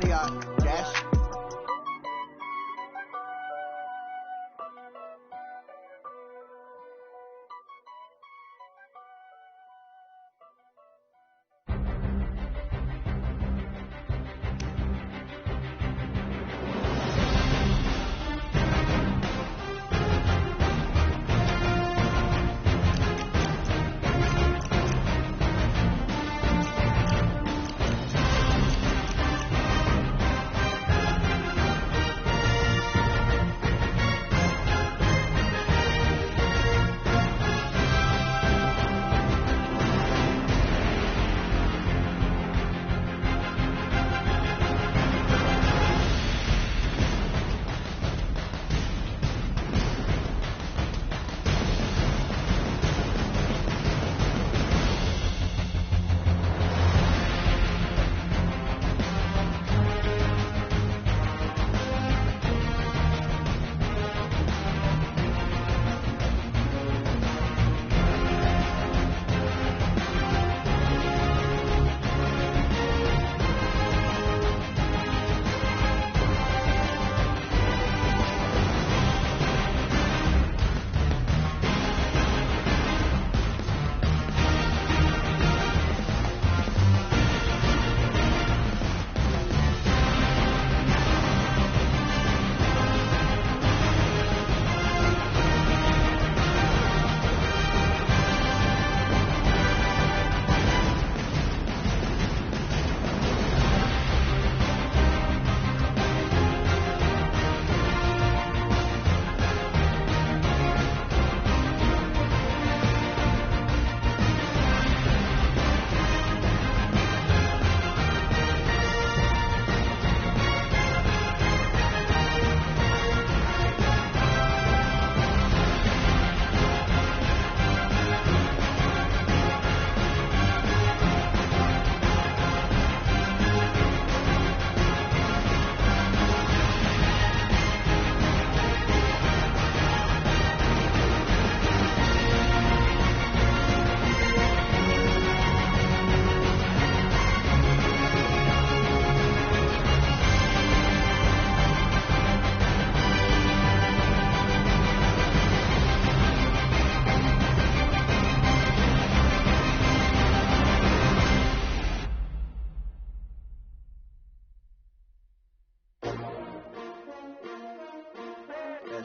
They are gas.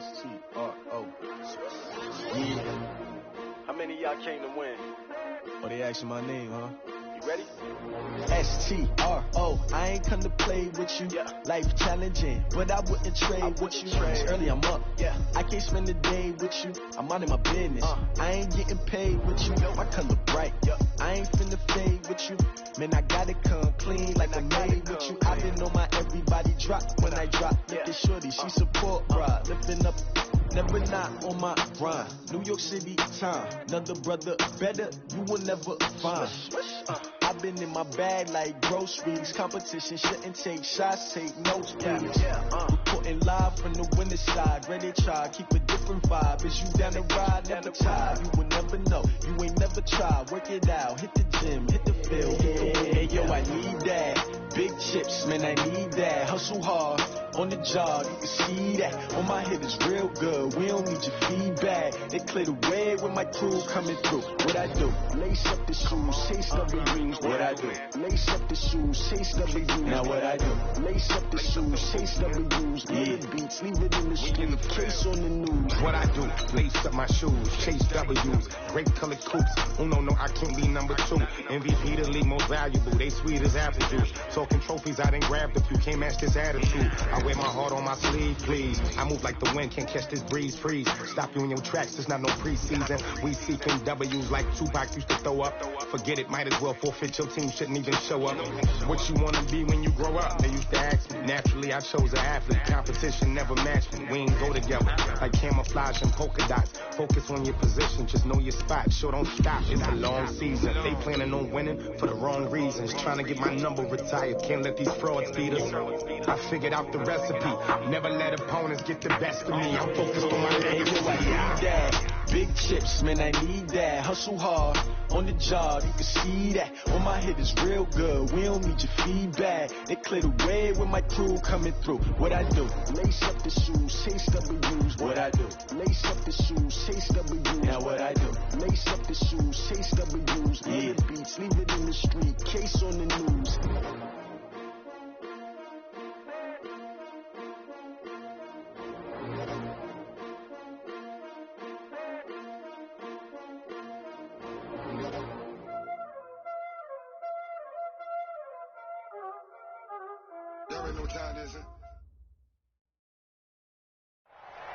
S-T-R-O. Yeah. How many of y'all came to win? Oh, they asking my name, huh? You ready? S-T-R-O. I ain't come to play with you. Yeah. Life challenging, but I wouldn't trade with you. trade. Early I'm up. Yeah. I can't spend the day with you. I'm minding my business. I ain't getting paid with you. My color bright. I ain't finna fade with you. Man, I gotta come clean like I made with you. I been on my everybody drop when I drop. Look at shorty, she support, bruh. Lifting up. Never not on my grind. New York City time. Another brother better, you will never find. I've been in my bag like groceries. Competition shouldn't take shots, take notes, please. Reporting live from the winter side. Ready to try, keep a different vibe. Is you down the ride, never tired. You will never know, you ain't never tried. Work it out, hit the gym, hit the field. Hey yo, I need that. Big chips, man, I need that. Hustle hard. On the job, you can see that. On my head is real good. We don't need your feedback. They clear the way with my crew coming through. What I do? Lace up the shoes, chase W's. What I do? Lace up the shoes, chase W's. Now what I do? Lace up the shoes, chase W's. Yeah. Beats, leave it in the street. Case on the news. What I do? Lace up my shoes, chase W's. Great colored coops. Oh no, I can't be number 2. MVP the league most valuable. They sweet as apple juice. Talking trophies, I done grabbed a few. Can't match this attitude. I wear my heart on my sleeve, please. I move like the wind, can't catch this breeze, freeze. Stop you in your tracks, there's not no preseason. We seeking W's like Tupac used to throw up. Forget it, might as well forfeit, your team shouldn't even show up. What you wanna be when you grow up? They used to ask me. Naturally, I chose an athlete. Competition never matched me. We ain't go together like camouflage and polka dots. Focus on your position, just know your spot. Sure, don't stop, it's a long season. They planning on winning for the wrong reasons. Trying to get my number retired, can't let these frauds beat us. I figured out the recipe. Never let opponents get the best of me. I'm focused on my legacy. Big chips, man, I need that. Hustle hard. on the job, you can see that. On my head is real good, we don't need your feedback. They clear the way with my crew coming through. What I do? Lace up the shoes, chase W's. What I do? Lace up the shoes, chase W's. Now what I do? Lace up the shoes, chase W's. Yeah. The beats, leave it in the street, case on the news.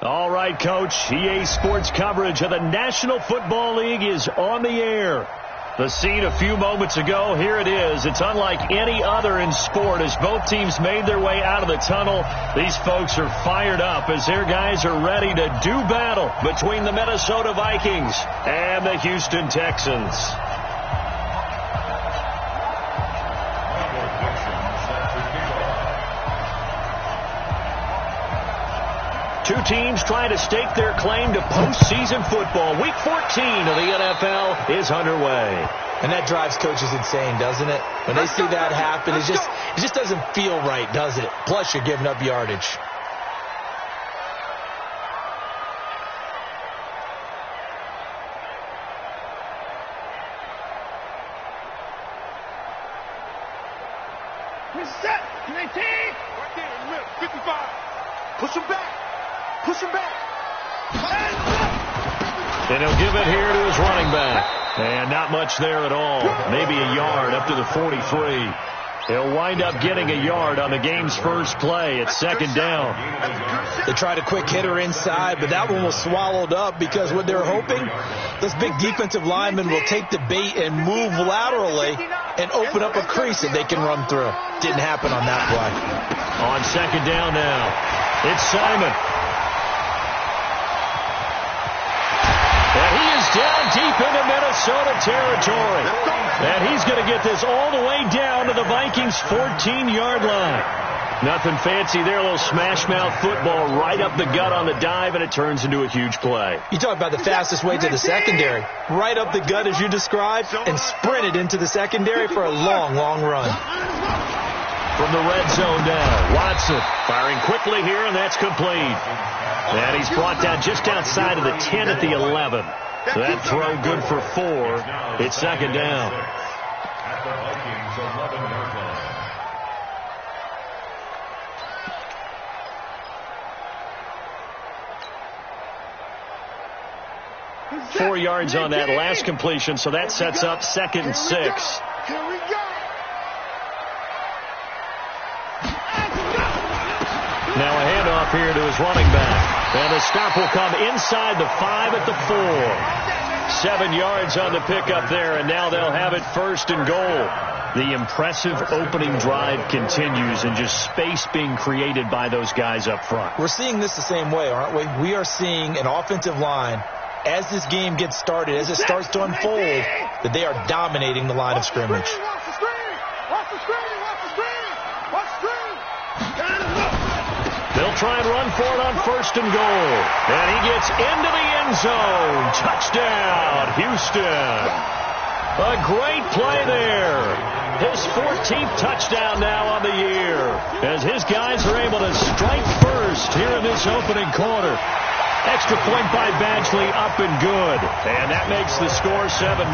All right, Coach. EA Sports coverage of the National Football League is on the air. The scene a few moments ago, here it is. It's unlike any other in sport as both teams made their way out of the tunnel. These folks are fired up as their guys are ready to do battle between the Minnesota Vikings and the Houston Texans. Two teams trying to stake their claim to postseason football. Week 14 of the NFL is underway. And that drives coaches insane, doesn't it? When they see that happen, it just doesn't feel right, does it? Plus, you're giving up yardage. Reset. 19. Right there, 55. Push him back. Push him back. And he'll give it here to his running back. And not much there at all. Maybe a yard up to the 43. He'll wind up getting a yard on the game's first play. It's second down. They tried a quick hitter inside, but that one was swallowed up because what they're hoping, this big defensive lineman will take the bait and move laterally and open up a crease that they can run through. Didn't happen on that play. On second down now, it's Simon. And he is down deep into Minnesota territory. And he's going to get this all the way down to the Vikings' 14-yard line. Nothing fancy there, a little smash-mouth football right up the gut on the dive, and it turns into a huge play. You talk about the fastest way to the secondary. Right up the gut as you described, and sprinted into the secondary for a long, long run. From the red zone now, Watson firing quickly here, and that's complete. And he's brought down just outside of the 10 at the 11. So that throw good for 4. It's second down. Four yards on that last completion, so that sets up second and 6. Here we go. Now a handoff here to his running back. And the stop will come inside the 5 at the 4. 7 yards on the pickup there, and now they'll have it first and goal. The impressive opening drive continues, and just space being created by those guys up front. We're seeing this the same way, aren't we? We are seeing an offensive line, as this game gets started, as it starts to unfold, that they are dominating the line of scrimmage. Watch the screen. Watch the screen. Watch the screen. Watch the screen. They'll try and run for it on first and goal. And he gets into the end zone. Touchdown, Houston. A great play there. His 14th touchdown now on the year, as his guys are able to strike first here in this opening quarter. Extra point by Badgley, up and good. And that makes the score 7-0.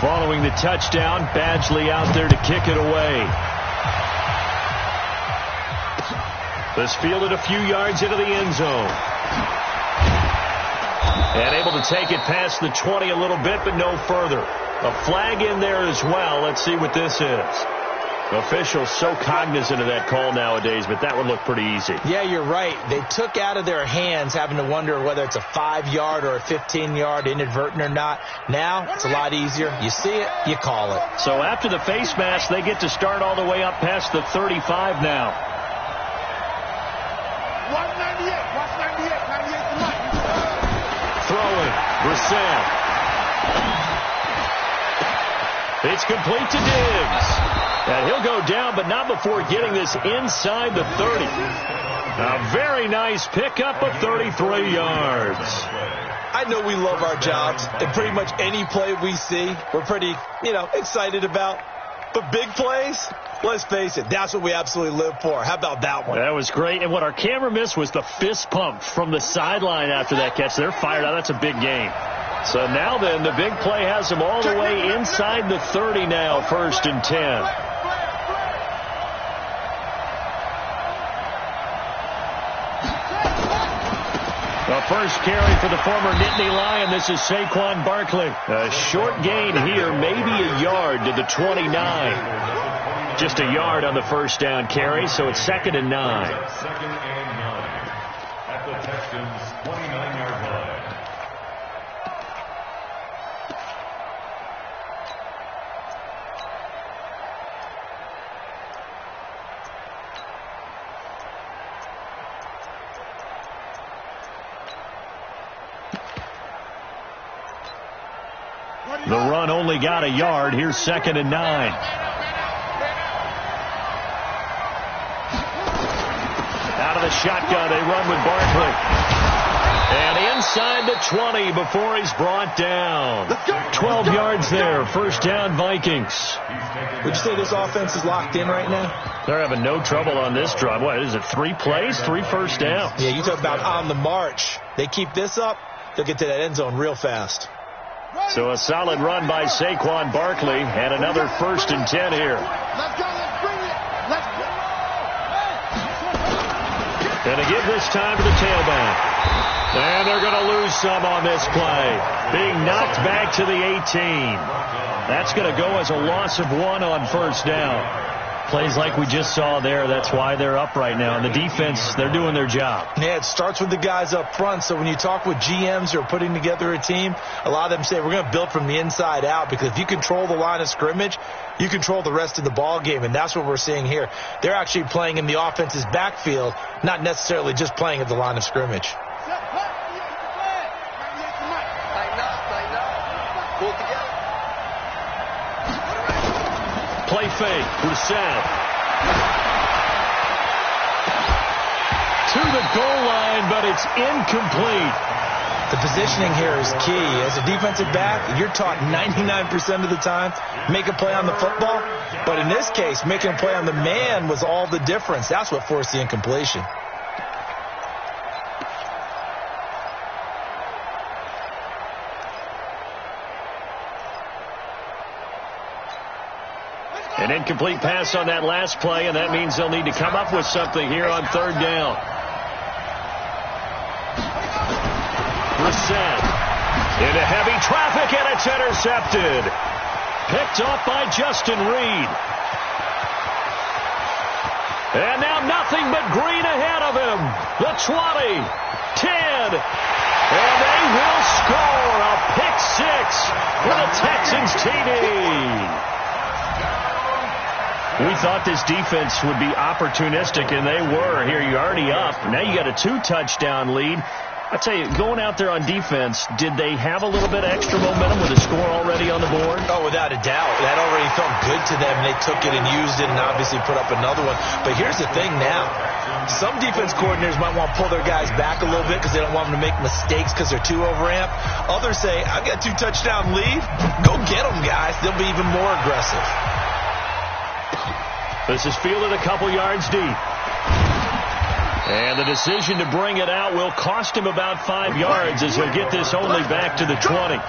Following the touchdown, Badgley out there to kick it away. This fielded a few yards into the end zone. And able to take it past the 20 a little bit, but no further. A flag in there as well. Let's see what this is. Officials so cognizant of that call nowadays, but that would look pretty easy. Yeah, you're right. They took out of their hands having to wonder whether it's a 5-yard or a 15-yard inadvertent or not. Now, it's a lot easier. You see it, you call it. So after the face mask, they get to start all the way up past the 35 now. 198. Watch 98. 98 tonight. Throwing. Brissett. It's complete to Diggs. And he'll go down, but not before getting this inside the 30. A very nice pickup of 33 yards. I know we love our jobs, and pretty much any play we see, we're pretty, excited about. But big plays, let's face it, that's what we absolutely live for. How about that one? That was great. And what our camera missed was the fist pump from the sideline after that catch. They're fired out. That's a big game. So now then, the big play has them all the way inside the 30 now, 1st and 10. The first carry for the former Nittany Lion. This is Saquon Barkley. A short gain here, maybe a yard to the 29. Just a yard on the first down carry, so it's 2nd and 9. 2nd and 9 at the Texans' 29-yard line. The run only got a yard. Here's 2nd and 9. Out of the shotgun, they run with Barkley. And inside the 20 before he's brought down. 12 yards there. 1st down, Vikings. Would you say this offense is locked in right now? They're having no trouble on this drive. What is it, 3 plays, 3 first downs? Yeah, you talk about on the march. They keep this up, they'll get to that end zone real fast. So a solid run by Saquon Barkley and another 1st and 10 here. Let's go. Let's bring it. Let's go. Going to give this time to the tailback. And they're going to lose some on this play. Being knocked back to the 18. That's going to go as a loss of 1 on 1st down. Plays like we just saw there, that's why they're up right now. And the defense, they're doing their job. Yeah, it starts with the guys up front. So when you talk with GMs who are putting together a team, a lot of them say we're going to build from the inside out, because if you control the line of scrimmage, you control the rest of the ball game, and that's what we're seeing here. They're actually playing in the offense's backfield, not necessarily just playing at the line of scrimmage. Play fake, Brissett. To the goal line, but it's incomplete. The positioning here is key. As a defensive back, you're taught 99% of the time, make a play on the football. But in this case, making a play on the man was all the difference. That's what forced the incompletion. An incomplete pass on that last play, and that means they'll need to come up with something here on 3rd down. Brissett into heavy traffic, and it's intercepted. Picked off by Justin Reed. And now nothing but green ahead of him. The 20, 10, and they will score a pick 6 for the Texans TD. We thought this defense would be opportunistic, and they were. Here, you're already up. Now you got a 2-touchdown lead. I tell you, going out there on defense, did they have a little bit of extra momentum with a score already on the board? Oh, without a doubt. That already felt good to them. They took it and used it and obviously put up another one. But here's the thing now. Some defense coordinators might want to pull their guys back a little bit because they don't want them to make mistakes because they're too overamped. Others say, I've got a 2-touchdown lead. Go get them, guys. They'll be even more aggressive. This is fielded a couple yards deep. And the decision to bring it out will cost him about 5 yards as he'll get this only back to the 20.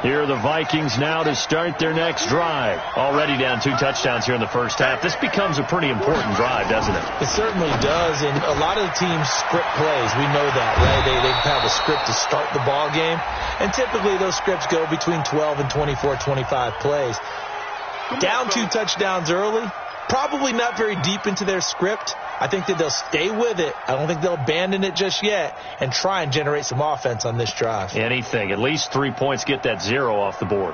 Here are the Vikings now to start their next drive. Already down 2 touchdowns here in the first half. This becomes a pretty important drive, doesn't it? It certainly does, and a lot of the teams script plays. We know that, right? They have a script to start the ball game, and typically those scripts go between 12 and 24, 25 plays. Down 2 touchdowns early, probably not very deep into their script. I think that they'll stay with it. I don't think they'll abandon it just yet and try and generate some offense on this drive. Anything. At least 3 points, get that 0 off the board.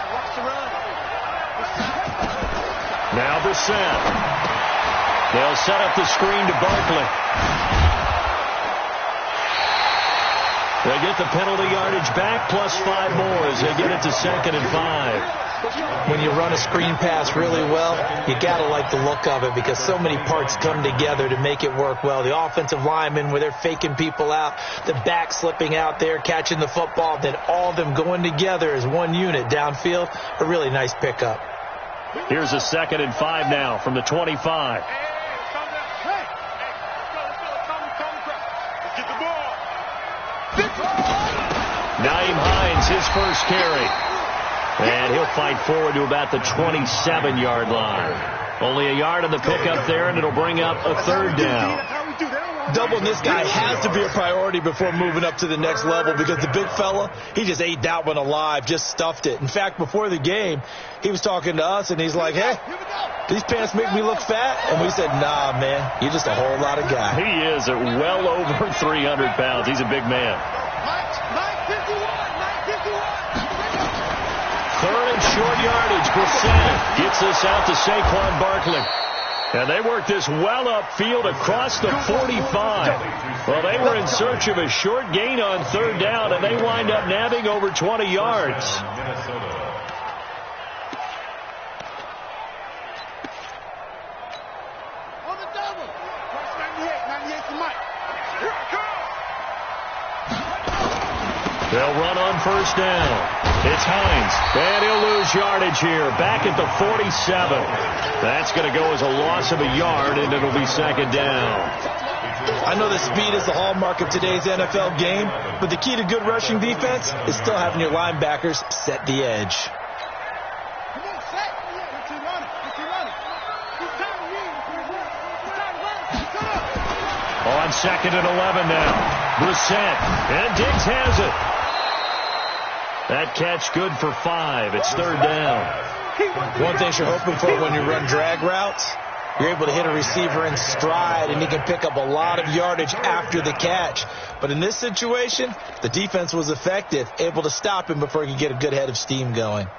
Watch the run. Now Brissett. They'll set up the screen to Barkley. They get the penalty yardage back plus 5 more as they get it to 2nd and 5. When you run a screen pass really well, you got to like the look of it because so many parts come together to make it work well. The offensive linemen, where they're faking people out, the back slipping out there, catching the football, then all of them going together as one unit downfield. A really nice pickup. Here's a 2nd and 5 now from the 25. Naeem Hines, his first carry. And he'll fight forward to about the 27-yard line. Only a yard on the pickup there, and it'll bring up a 3rd down. Doubling this guy has to be a priority before moving up to the next level because the big fella, he just ate that one alive, just stuffed it. In fact, before the game, he was talking to us, and he's like, hey, these pants make me look fat? And we said, nah, man, you're just a whole lot of guy. He is at well over 300 pounds. He's a big man. 3rd and short yardage. Brissett gets this out to Saquon Barkley. And they work this well upfield across the 45. Well, they were in search of a short gain on 3rd down, and they wind up nabbing over 20 yards. They'll run on 1st down. It's Hines, and he'll lose yardage here, back at the 47. That's going to go as a loss of a yard, and it'll be 2nd down. I know that speed is the hallmark of today's NFL game, but the key to good rushing defense is still having your linebackers set the edge. On 2nd and 11 now. Brissett, and Diggs has it. That catch good for 5. It's 3rd down. One thing you're hoping for when you run drag routes, you're able to hit a receiver in stride, and he can pick up a lot of yardage after the catch. But in this situation, the defense was effective, able to stop him before he could get a good head of steam going.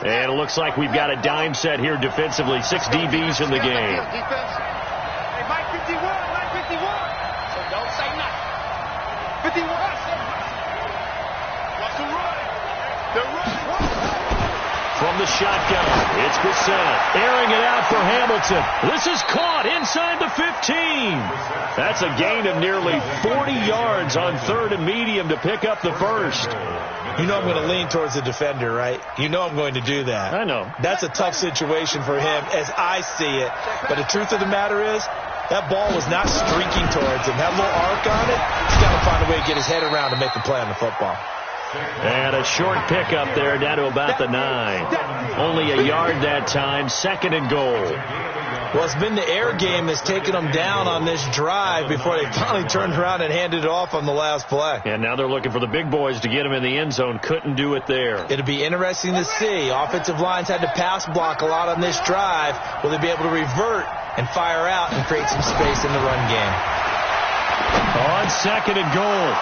And it looks like we've got a dime set here defensively. 6 DBs in the game. Hey, Mike 51, Mike 51. So don't say nothing. 51. What's the run? The run. From the shotgun, it's Brissett airing it out for Hamilton. This is caught inside the 15. That's a gain of nearly 40 yards on 3rd and medium to pick up the 1st. You know I'm going to lean towards the defender, right? You know I'm going to do that. I know. That's a tough situation for him as I see it. But the truth of the matter is, that ball was not streaking towards him. That little arc on it, he's got to find a way to get his head around to make a play on the football. And a short pickup there down to about the 9. Only a yard that time. 2nd and goal. Well, it's been the air game that's taken them down on this drive before they finally turned around and handed it off on the last play. And now they're looking for the big boys to get them in the end zone. Couldn't do it there. It'll be interesting to see. Offensive lines had to pass block a lot on this drive. Will they be able to revert and fire out and create some space in the run game? On 2nd and goal.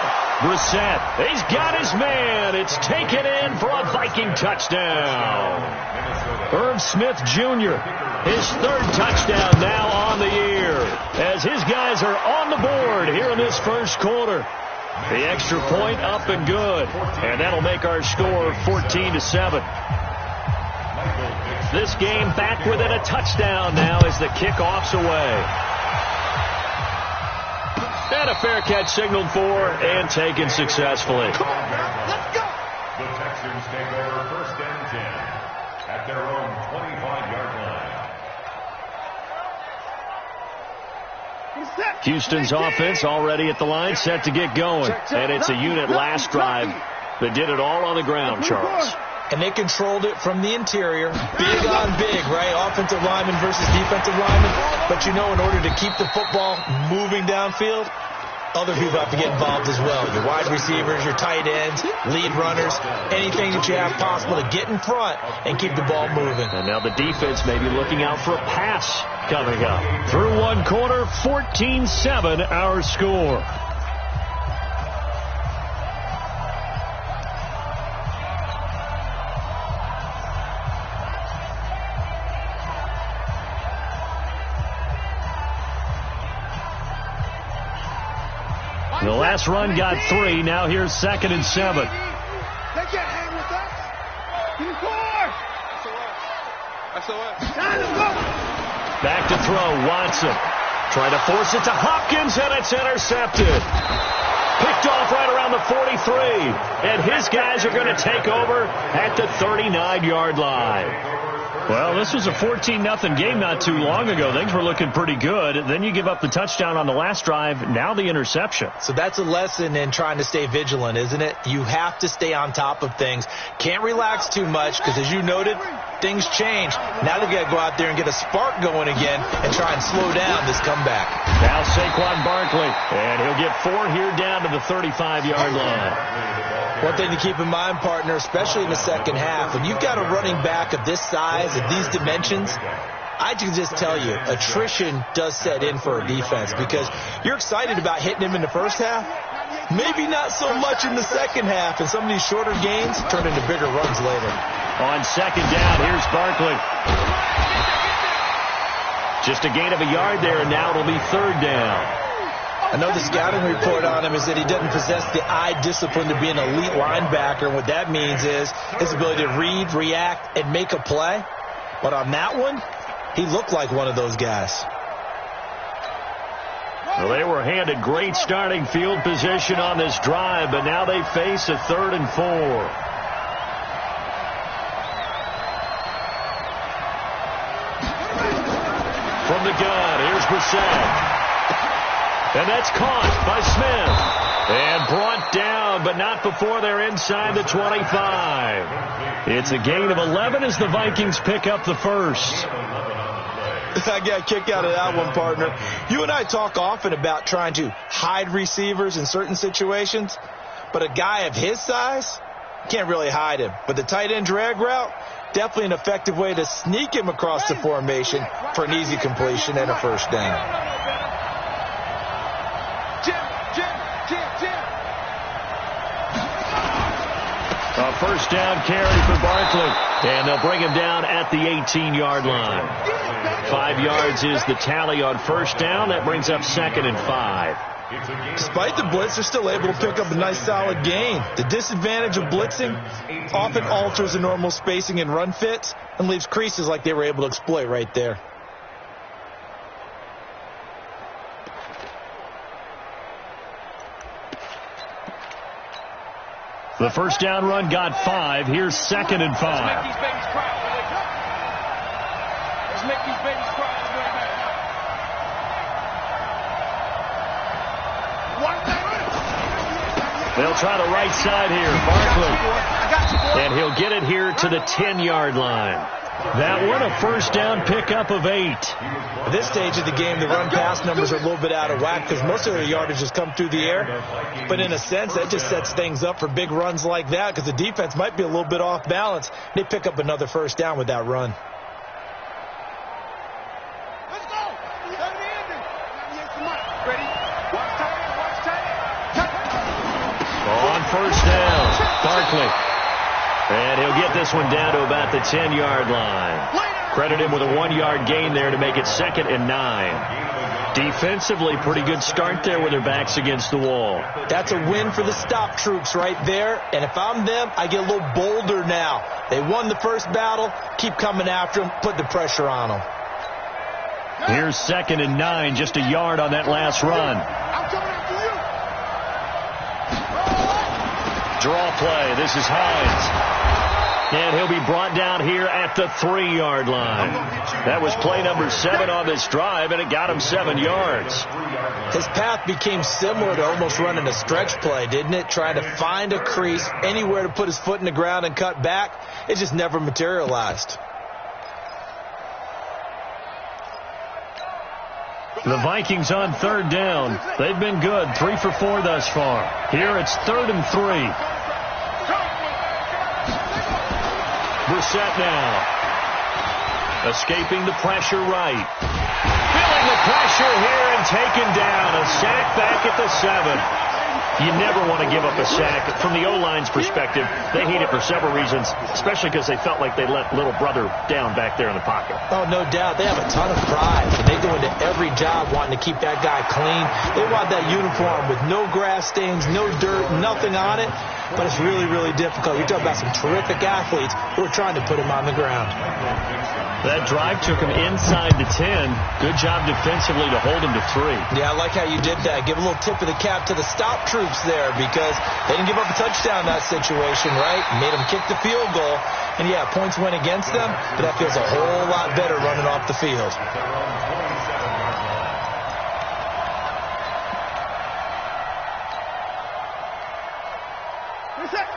Brissett, he's got his man. It's taken in for a Viking touchdown. Irv Smith Jr., his 3rd touchdown now on the year, as his guys are on the board here in this first quarter. The extra point up and good, and that'll make our score 14-7. This game back within a touchdown now as the kickoff's away. And a fair catch signaled for and taken successfully. Let's go. The Texans take over 1st and 10 at their own 25-yard line. Houston's offense already at the line, set to get going. And it's a unit last drive that did it all on the ground, Charles. And they controlled it from the interior. Big on big, right? Offensive lineman versus defensive lineman. But you know, in order to keep the football moving downfield, other people have to get involved as well. Your wide receivers, your tight ends, lead runners, anything that you have possible to get in front and keep the ball moving. And now the defense may be looking out for a pass coming up. Through one quarter, 14-7 our score. The last run got 3. Now here's 2nd and 7. They can't hang with us. Give me 4. SOS. Let's go. Back to throw. Watson. Trying to force it to Hopkins, and it's intercepted. Picked off right around the 43. And his guys are going to take over at the 39-yard line. Well, this was a 14-0 game not too long ago. Things were looking pretty good. Then you give up the touchdown on the last drive. Now the interception. So that's a lesson in trying to stay vigilant, isn't it? You have to stay on top of things. Can't relax too much because, as you noted, things change. Now they've got to go out there and get a spark going again and try and slow down this comeback. Now Saquon Barkley, and he'll get 4 here down to the 35-yard line. One thing to keep in mind, partner, especially in the second half, when you've got a running back of this size, of these dimensions, I can just tell you, attrition does set in for a defense because you're excited about hitting him in the first half. Maybe not so much in the second half, and some of these shorter gains turn into bigger runs later. On 2nd down, here's Barkley. Just a gain of a yard there, and now it'll be 3rd down. I know the scouting report on him is that he doesn't possess the eye discipline to be an elite linebacker. And what that means is his ability to read, react, and make a play. But on that one, he looked like one of those guys. Well, they were handed great starting field position on this drive, but now they face a 3rd and 4. From the gun, here's Brissett. And that's caught by Smith. And brought down, but not before they're inside the 25. It's a gain of 11 as the Vikings pick up the first. I got a kick out of that one, partner. You and I talk often about trying to hide receivers in certain situations, but a guy of his size can't really hide him. But the tight end drag route, definitely an effective way to sneak him across the formation for an easy completion and a first down. A first down carry for Barkley, and they'll bring him down at the 18-yard line. 5 yards is the tally on first down. That brings up 2nd and 5. Despite the blitz, they're still able to pick up a nice solid gain. The disadvantage of blitzing often alters the normal spacing and run fits and leaves creases like they were able to exploit right there. The first down run got 5. Here's 2nd and 5. Let's make these babies cry. Let's make these babies cry. They'll try the right side here. Barkley. And he'll get it here to the 10-yard line. That one, a first down pickup of 8. At this stage of the game, the run-pass numbers are a little bit out of whack because most of their yardage has come through the air. But in a sense, that just sets things up for big runs like that because the defense might be a little bit off balance. They pick up another first down with that run. Let's go. Ready? Watch tight. On first down, Barkley. And he'll get this one down to about the 10-yard line. Credit him with a 1-yard gain there to make it 2nd and 9. Defensively, pretty good start there with their backs against the wall. That's a win for the stop troops right there. And if I'm them, I get a little bolder now. They won the first battle. Keep coming after them. Put the pressure on them. Here's 2nd and 9, just a yard on that last run. I'm coming after you. Draw play. This is Hines. And he'll be brought down here at the 3-yard line. That was play number 7 on this drive, and it got him 7 yards. His path became similar to almost running a stretch play, didn't it? Trying to find a crease, anywhere to put his foot in the ground and cut back. It just never materialized. The Vikings on 3rd down. They've been good, 3 for 4 thus far. Here it's 3rd and 3. Brissett now. Escaping the pressure right. Feeling the pressure here and taken down. A sack back at the 7. You never want to give up a sack. From the O-line's perspective, they hate it for several reasons, especially because they felt like they let little brother down back there in the pocket. Oh, no doubt. They have a ton of pride, and they go into every job wanting to keep that guy clean. They want that uniform with no grass stains, no dirt, nothing on it, but it's really, really difficult. You're talking about some terrific athletes who are trying to put him on the ground. That drive took him inside the 10. Good job defensively to hold him to 3. Yeah, I like how you did that. Give a little tip of the cap to the stop troops there because they didn't give up a touchdown in that situation, right? Made them kick the field goal. And, yeah, points went against them, but that feels a whole lot better running off the field.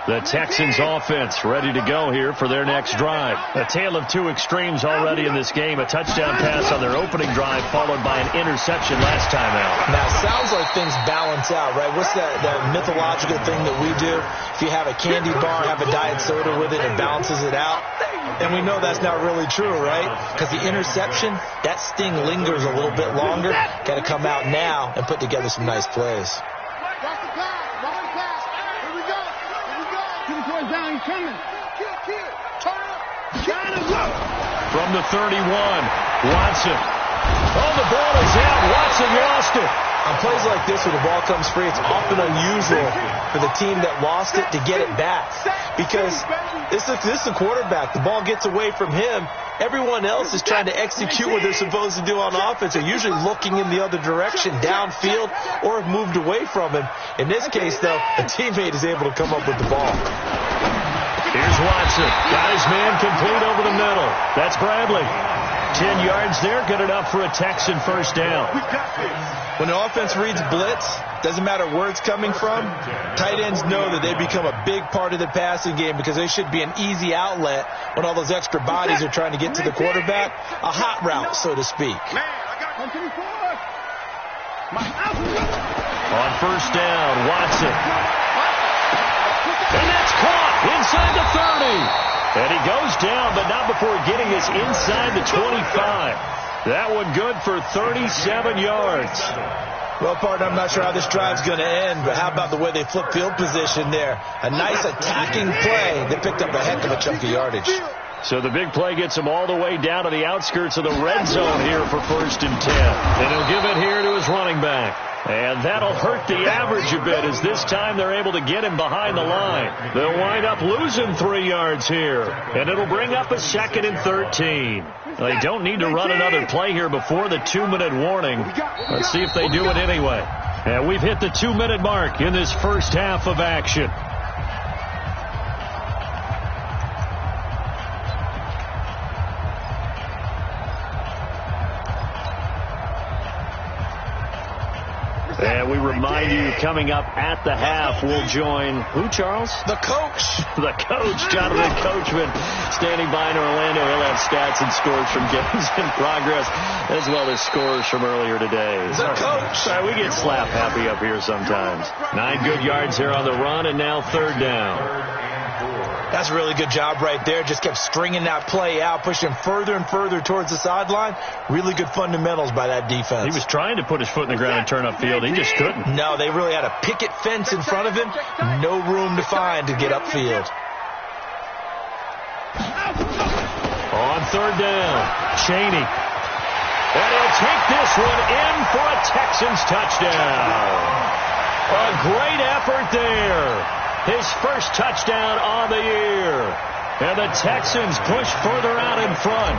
The Texans offense ready to go here for their next drive. A tale of two extremes already in this game. A touchdown pass on their opening drive followed by an interception last time out. Now, it sounds like things balance out, right? What's that mythological thing that we do? If you have a candy bar, have a diet soda with it, it balances it out. And we know that's not really true, right? Because the interception, that sting lingers a little bit longer. Got to come out now and put together some nice plays. Down, he's coming. From the 31, Watson. Oh, the ball is out. Watson lost it. On plays like this where the ball comes free, it's often unusual for the team that lost it to get it back. Because this is the quarterback. The ball gets away from him. Everyone else is trying to execute what they're supposed to do on offense. They're usually looking in the other direction, downfield, or have moved away from him. In this case, though, a teammate is able to come up with the ball. Here's Watson. Got his man complete over the middle. That's Bradley. 10 yards there, good enough for a Texan first down. When the offense reads blitz, doesn't matter where it's coming from, tight ends know that they become a big part of the passing game because they should be an easy outlet when all those extra bodies are trying to get to the quarterback. A hot route, so to speak. On first down, Watson. And that's caught inside the 30. And he goes down, but not before getting us inside the 25. That one good for 37 yards. Well, partner, I'm not sure how this drive's going to end, but how about the way they flip field position there? A nice attacking play that picked up a heck of a chunk of yardage. So the big play gets him all the way down to the outskirts of the red zone here for 1st and 10. And he'll give it here to his running back. And that'll hurt the average a bit as this time they're able to get him behind the line. They'll wind up losing 3 yards here. And it'll bring up a 2nd and 13. They don't need to run another play here before the 2-minute warning. Let's see if they do it anyway. And we've hit the 2-minute mark in this first half of action. And we remind you, coming up at the half, we'll join who, Charles? The coach. The coach, Jonathan Coachman, standing by in Orlando. He'll have stats and scores from games in progress, as well as scores from earlier today. The coach. Sorry, we get slap happy up here sometimes. 9 good yards here on the run, and now 3rd down. That's a really good job right there. Just kept stringing that play out, pushing further and further towards the sideline. Really good fundamentals by that defense. He was trying to put his foot in the ground and turn upfield. He just couldn't. No, they really had a picket fence in front of him. No room to find to get upfield. On 3rd down, Chaney. And he'll take this one in for a Texans touchdown. A great effort there. His first touchdown on the year. And the Texans push further out in front.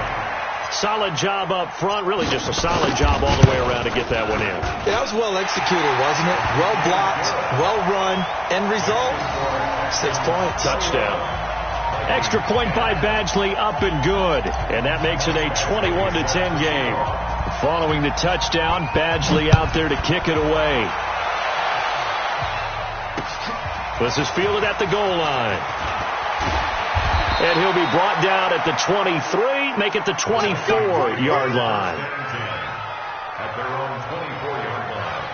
Solid job up front. Really just a solid job all the way around to get that one in. Yeah, that was well executed, wasn't it? Well blocked, well run. End result, 6 points. Touchdown. Extra point by Badgley, up and good. And that makes it a 21-10 game. Following the touchdown, Badgley out there to kick it away. This is fielded at the goal line. And he'll be brought down at the 23, make it the 24-yard line. At their own 24-yard line.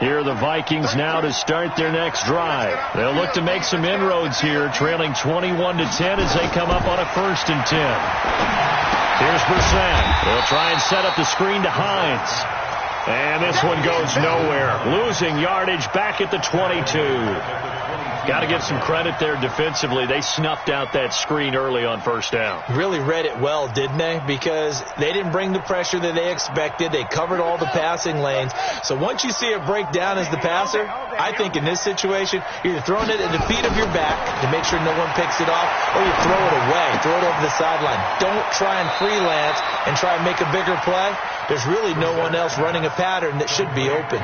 Here are the Vikings now to start their next drive. They'll look to make some inroads here, trailing 21-10 as they come up on a 1st and 10. Here's Brissett. They'll try and set up the screen to Hines. And this one goes nowhere. Losing yardage back at the 22. Got to give some credit there defensively. They snuffed out that screen early on 1st down. Really read it well, didn't they? Because they didn't bring the pressure that they expected. They covered all the passing lanes. So once you see it break down as the passer, I think in this situation, you're either throwing it at the feet of your back to make sure no one picks it off, or you throw it away, throw it over the sideline. Don't try and freelance and try and make a bigger play. There's really no one else running a pattern that should be open.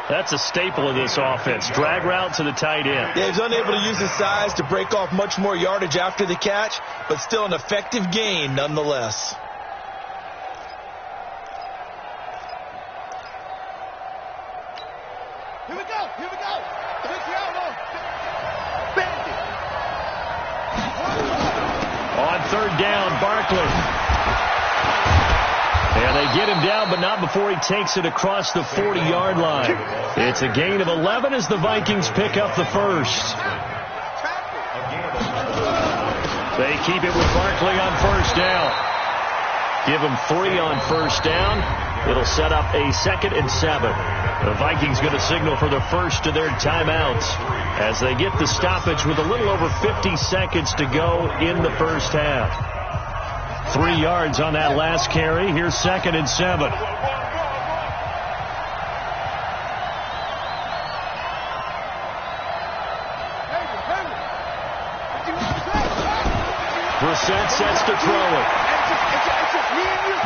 That's a staple of this offense. Drag route to the tight end. Yeah, he's unable to use his size to break off much more yardage after the catch, but still an effective gain nonetheless. Here we go. Here we go. On 3rd down, Barkley. And they get him down, but not before he takes it across the 40-yard line. It's a gain of 11 as the Vikings pick up the 1st. They keep it with Barkley on 1st down. Give him 3 on 1st down. It'll set up a 2nd and 7. The Vikings going to signal for the first of their timeouts as they get the stoppage with a little over 50 seconds to go in the 1st half. 3 yards on that last carry. Here's 2nd and 7. Brissett sets to throw it.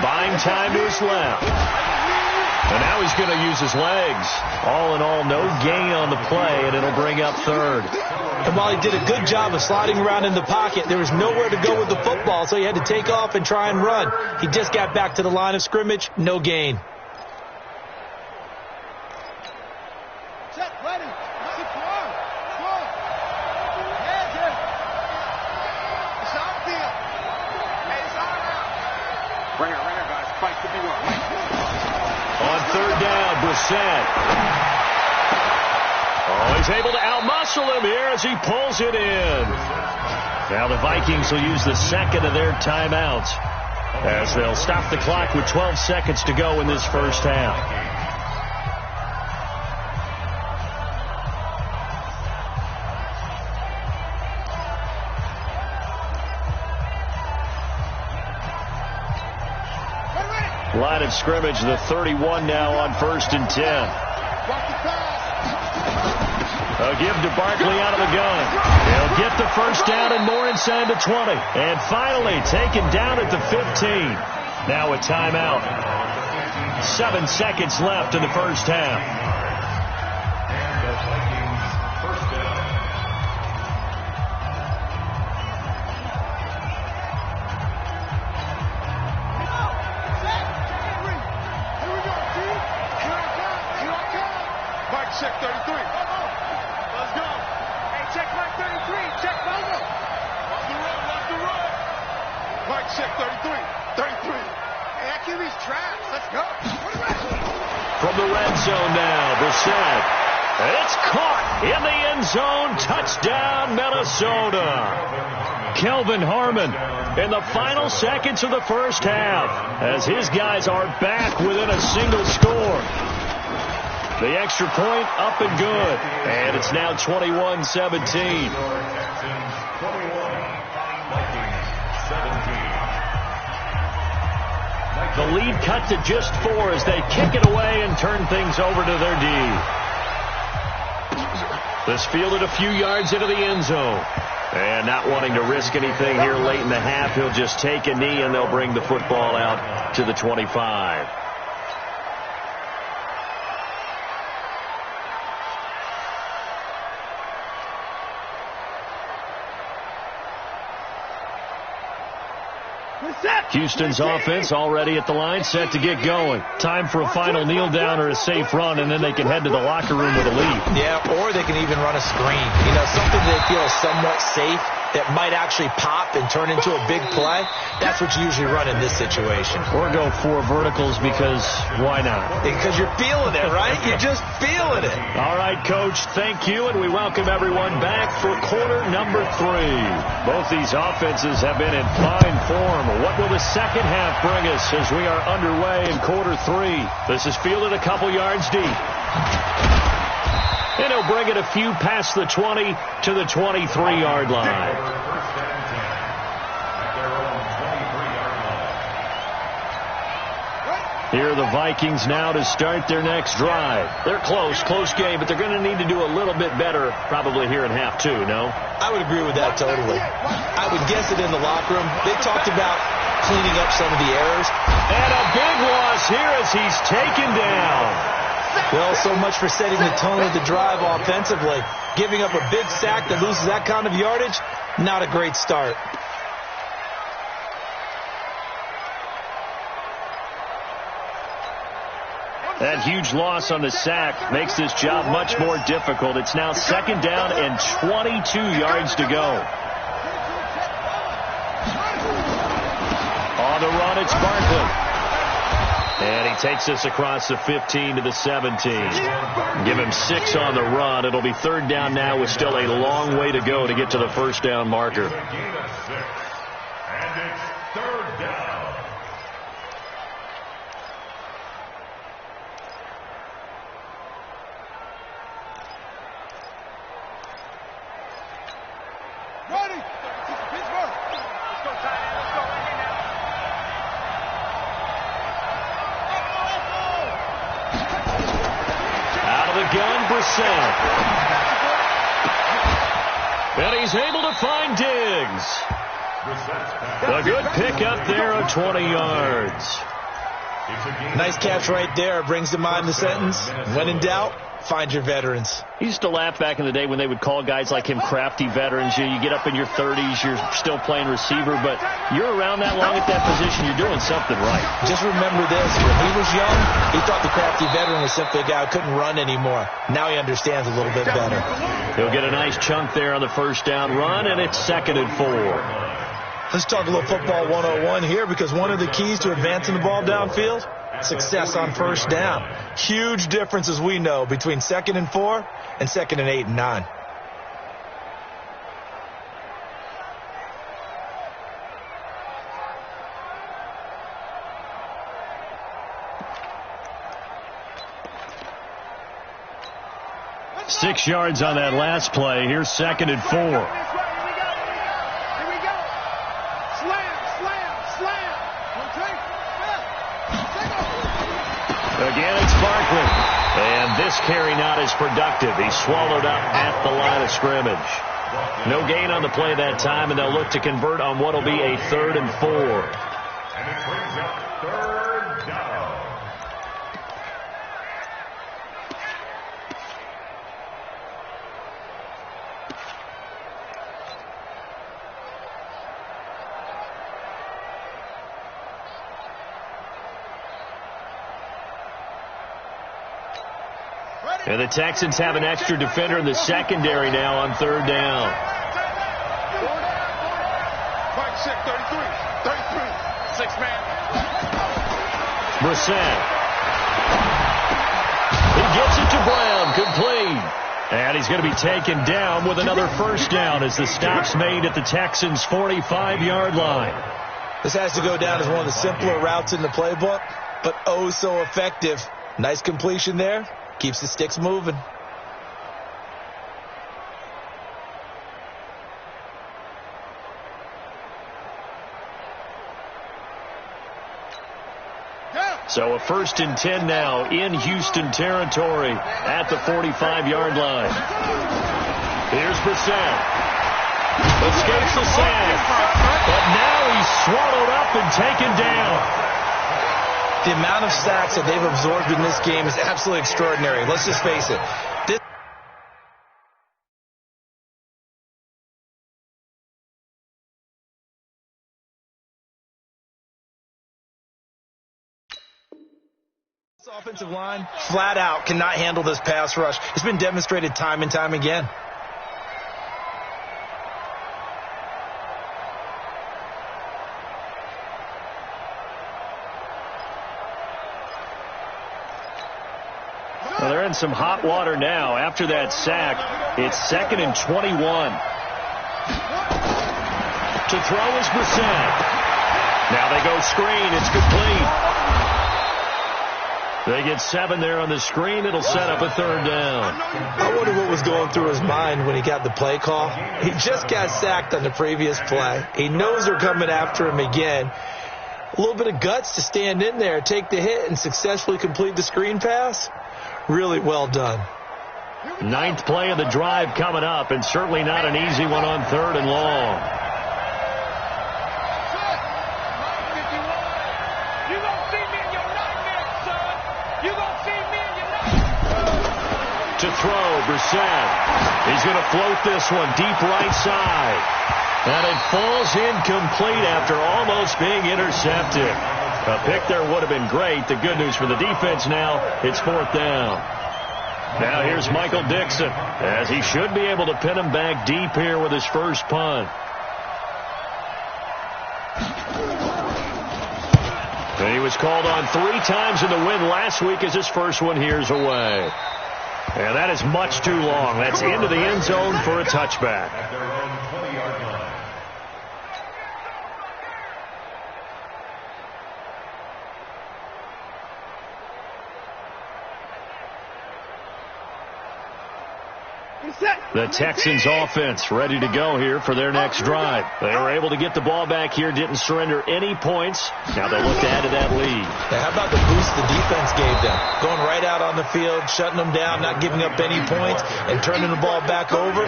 Buying time to his left. And now he's going to use his legs. All in all, no gain on the play, and it'll bring up 3rd. And while he did a good job of sliding around in the pocket, there was nowhere to go with the football, so he had to take off and try and run. He just got back to the line of scrimmage, no gain. On 3rd down, Brissett. Oh, he's able to outmuscle him here as he pulls it in. Now the Vikings will use the 2nd of their timeouts as they'll stop the clock with 12 seconds to go in this 1st half. Line of scrimmage, the 31 now on 1st and 10. A give to Barkley out of the gun. He'll get the 1st down and more inside the 20. And finally taken down at the 15. Now a timeout. 7 seconds left in the 1st half. Check 33. Let's go. Hey, check Mike 33. Check Bogo. Watch the run. Mike, check 33. 33. Hey, that QB's trash. Let's go. From the red zone now, Brissett. It's caught in the end zone. Touchdown, Minnesota. Kelvin Harmon in the final seconds of the 1st half as his guys are back within a single score. The extra point up and good. And it's now 21-17. The lead cut to just 4 as they kick it away and turn things over to their D. This fielded a few yards into the end zone. And not wanting to risk anything here late in the half, he'll just take a knee and they'll bring the football out to the 25. Houston's offense already at the line, set to get going. Time for a final kneel down or a safe run, and then they can head to the locker room with a lead. Yeah, or they can even run a screen. You know, something they feel is somewhat safe that might actually pop and turn into a big play, that's what you usually run in this situation. Or go 4 verticals because why not? Because you're feeling it, right? You're just feeling it. All right, Coach, thank you, and we welcome everyone back for quarter number 3. Both these offenses have been in fine form. What will the second half bring us as we are underway in quarter 3? This is fielded a couple yards deep. And he'll bring it a few past the 20 to the 23-yard line. Here are the Vikings now to start their next drive. They're close game, but they're going to need to do a little bit better probably here in half 2, no? I would agree with that totally. I would guess it in the locker room. They talked about cleaning up some of the errors. And a big loss here as he's taken down. Well, so much for setting the tone of the drive offensively. Giving up a big sack that loses that kind of yardage, not a great start. That huge loss on the sack makes this job much more difficult. It's now second down and 22 yards to go. On the run, it's Barkley. And he takes us across the 15 to the 17. Give him 6 on the run. It'll be third down now with still a long way to go to get to the first down marker. And it's third down. Ready. Pittsburgh. Let's go, tight end. Let's go. Out of the gun, Brissett. And he's able to find Diggs. A good pickup there of 20 yards. Nice catch right there. Brings to mind the sentence, when in doubt, find your veterans. He used to laugh back in the day when they would call guys like him crafty veterans. You get up in your 30s, you're still playing receiver, but you're around that long at that position, you're doing something right. Just remember this. When he was young, he thought the crafty veteran was simply a guy who couldn't run anymore. Now he understands a little bit better. He'll get a nice chunk there on the first down run, and it's 2nd and 4. Let's talk a little football 101 here, because one of the keys to advancing the ball downfield, success on first down. Huge difference, as we know, between 2nd and 4 and 2nd and 8 and 9. Six yards on that last play. Here's 2nd and 4. Again, it's Barkley. And this carry not as productive. He's swallowed up at the line of scrimmage. No gain on the play that time, and they'll look to convert on what will be a 3rd and 4. And it brings up third down. And the Texans have an extra defender in the secondary now on 3rd down. Right, check 33. 6-man. Brissett. He gets it to Brown, complete. And he's going to be taken down with another first down as the stop's made at the Texans' 45-yard line. This has to go down as one of the simpler routes in the playbook, but oh so effective. Nice completion there. Keeps the sticks moving. So a 1st and 10 now in Houston territory at the 45-yard line. Here's Brissett. Escapes the sack. But now he's swallowed up and taken down. The amount of sacks that they've absorbed in this game is absolutely extraordinary. Let's just face it. This offensive line, flat out, cannot handle this pass rush. It's been demonstrated time and time again. in some hot water now. After that sack, it's 2nd and 21. To throw is Brissett. Now they go screen. It's complete. They get 7 there on the screen. It'll set up a 3rd down. I wonder what was going through his mind when he got the play call. He just got sacked on the previous play. He knows they're coming after him again. A little bit of guts to stand in there, take the hit, and successfully complete the screen pass. Really well done. 9th play of the drive coming up, and certainly not an easy one on 3rd and long. To throw, Brissett. He's going to float this one deep right side. And it falls incomplete after almost being intercepted. A pick there would have been great. The good news for the defense now, it's 4th down. Now here's Michael Dixon, as he should be able to pin him back deep here with his first punt. And he was called on 3 times in the win last week as his first one here's away. And that is much too long. That's into the end zone for a touchback. At their own 20-yard line. The Texans offense ready to go here for their next drive. They were able to get the ball back here, didn't surrender any points. Now they'll look to add to that lead. Now, how about the boost the defense gave them? Going right out on the field, shutting them down, not giving up any points, and turning the ball back over.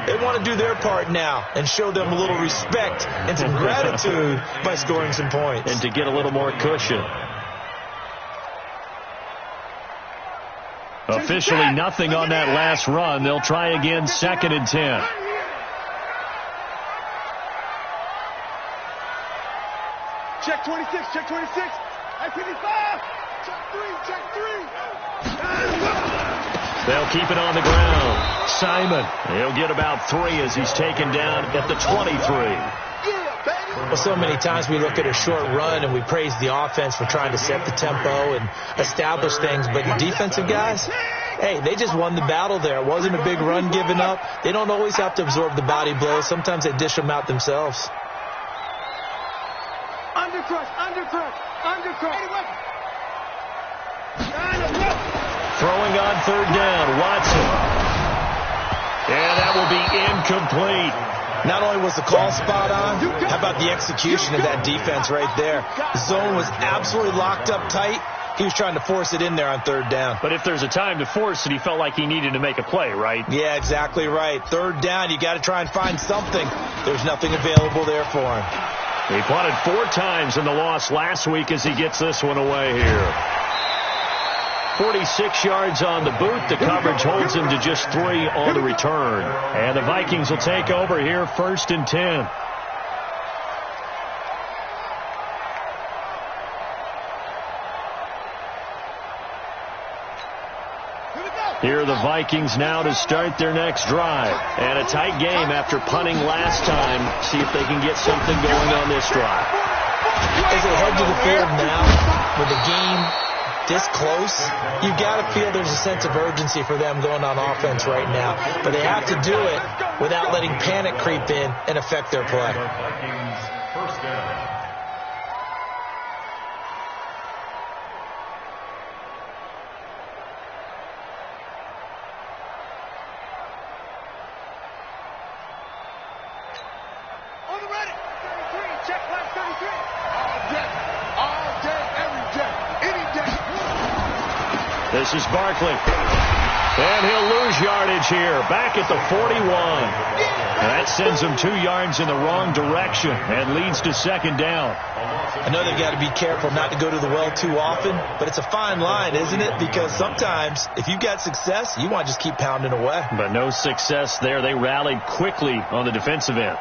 They want to do their part now and show them a little respect and some gratitude by scoring some points. And to get a little more cushion. Officially nothing on that last run. They'll try again, 2nd and 10. Check 26, check 26. I-55. Check 3. They'll keep it on the ground. Simon, he'll get about 3 as he's taken down at the 23. Well, so many times we look at a short run and we praise the offense for trying to set the tempo and establish things, but the defensive guys, hey, they just won the battle there. It wasn't a big run given up. They don't always have to absorb the body blows. Sometimes they dish them out themselves. Undercrush. Throwing on 3rd down, Watson. And that will be incomplete. Not only was the call spot on, how about the execution of that defense right there? The zone was absolutely locked up tight. He was trying to force it in there on 3rd down. But if there's a time to force it, he felt like he needed to make a play, right? Yeah, exactly right. 3rd down, you got to try and find something. There's nothing available there for him. He punted 4 times in the loss last week as he gets this one away here. 46 yards on the boot. The coverage holds him to just 3 on the return. And the Vikings will take over here, 1st and 10. Here are the Vikings now to start their next drive. And a tight game after punting last time. See if they can get something going on this drive. As they head to the field now, with the game this close, you got to feel there's a sense of urgency for them going on offense right now. But they have to do it without letting panic creep in and affect their play. Vikings first down. On the ready. 33. Check line 33. All day, every day, any day. This is Barkley. And he'll lose yardage here. Back at the 41. And that sends him 2 yards in the wrong direction and leads to 2nd down. I know they've got to be careful not to go to the well too often, but it's a fine line, isn't it? Because sometimes if you've got success, you want to just keep pounding away. But no success there. They rallied quickly on the defensive end.